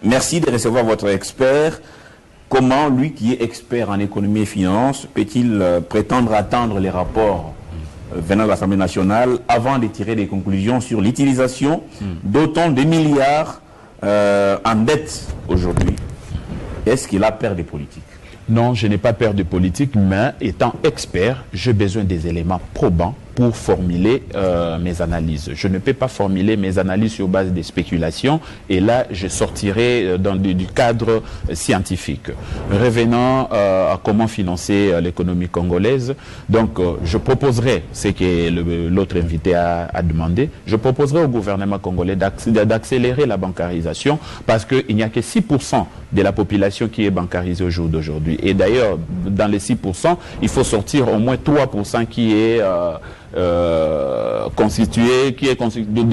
Merci de recevoir votre expert. Comment, lui qui est expert en économie et finance, peut-il prétendre attendre les rapports venant de l'Assemblée nationale avant de tirer des conclusions sur l'utilisation d'autant de milliards en dette aujourd'hui? Est-ce qu'il a peur des politiques? Non, je n'ai pas peur de politique, mais étant expert, j'ai besoin des éléments probants pour formuler mes analyses. Je ne peux pas formuler mes analyses sur base des spéculations, et là, je sortirai du cadre scientifique. Revenant à comment financer l'économie congolaise, donc je proposerai, ce que l'autre invité a demandé, je proposerai au gouvernement congolais d'accélérer la bancarisation, parce qu'il n'y a que 6% de la population qui est bancarisée au jour d'aujourd'hui. Et d'ailleurs, dans les 6%, il faut sortir au moins 3% qui est des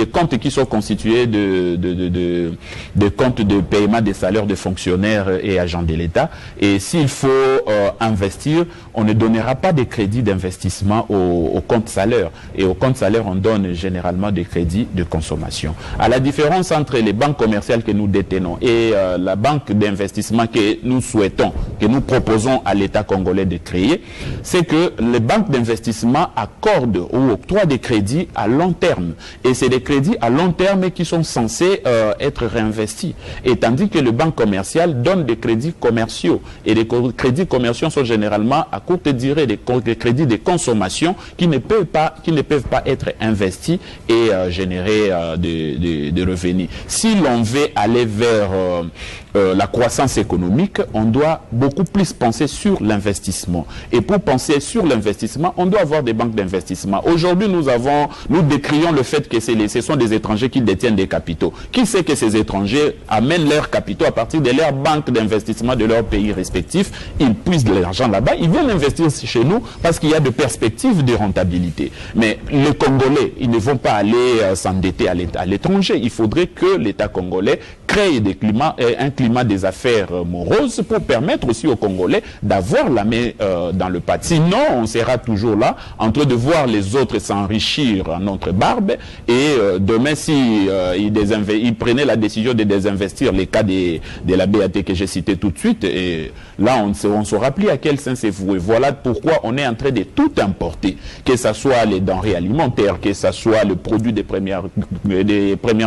comptes qui sont constitués de comptes de paiement des salaires de fonctionnaires et agents de l'État. Et s'il faut investir, on ne donnera pas de crédits d'investissement au compte salaire. Et au compte salaire, on donne généralement des crédits de consommation. À la différence entre les banques commerciales que nous détenons et la banque d'investissement que nous souhaitons, que nous proposons à l'État congolais de créer, c'est que les banques d'investissement accordent ou octroient des crédits à long terme. Et c'est des crédits à long terme qui sont censés être réinvestis. Et tandis que les banques commerciales donnent des crédits commerciaux. Et les crédits commerciaux sont généralement à courte durée, des crédits de consommation qui ne peuvent pas être investis et générer des revenus. Si l'on veut aller vers la croissance économique, on doit beaucoup plus penser sur l'investissement. Et pour penser sur l'investissement, on doit avoir des banques d'investissement. Aujourd'hui, nous décrions le fait que ce sont des étrangers qui détiennent des capitaux. Qui sait que ces étrangers amènent leurs capitaux à partir de leurs banques d'investissement de leurs pays respectifs? Ils puisent de l'argent là-bas, ils viennent investir chez nous parce qu'il y a de perspectives de rentabilité. Mais les Congolais, ils ne vont pas aller s'endetter à l'étranger. Il faudrait que l'État congolais crée un climat des affaires moroses pour permettre aussi aux Congolais d'avoir la main dans le pâté. Sinon, on sera toujours là en train de voir les autres s'enrichir à notre barbe, et demain, si ils prenaient la décision de désinvestir, les cas de la BAT que j'ai cité tout de suite, et là, on ne saura plus à quel sens c'est voué. Voilà pourquoi on est en train de tout importer, que ce soit les denrées alimentaires, que ce soit le produit des premières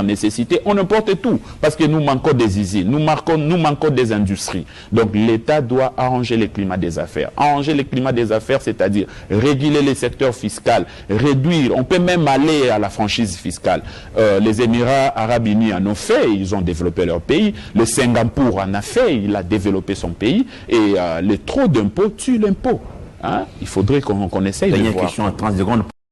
nécessités, on importe tout, parce que nous manquons des usines, nous manquons des industries. Donc l'État doit arranger le climat des affaires. Arranger le climat des affaires, c'est-à-dire réguler les secteurs fiscaux, réduire, on peut même aller à la franchise fiscale. Les Émirats Arabes Unis en ont fait, ils ont développé leur pays. Le Singapour en a fait, il a développé son pays. Et le trop d'impôts tue l'impôt. Hein? Il faudrait qu'on essaye de voir. Dernière question en 30 secondes.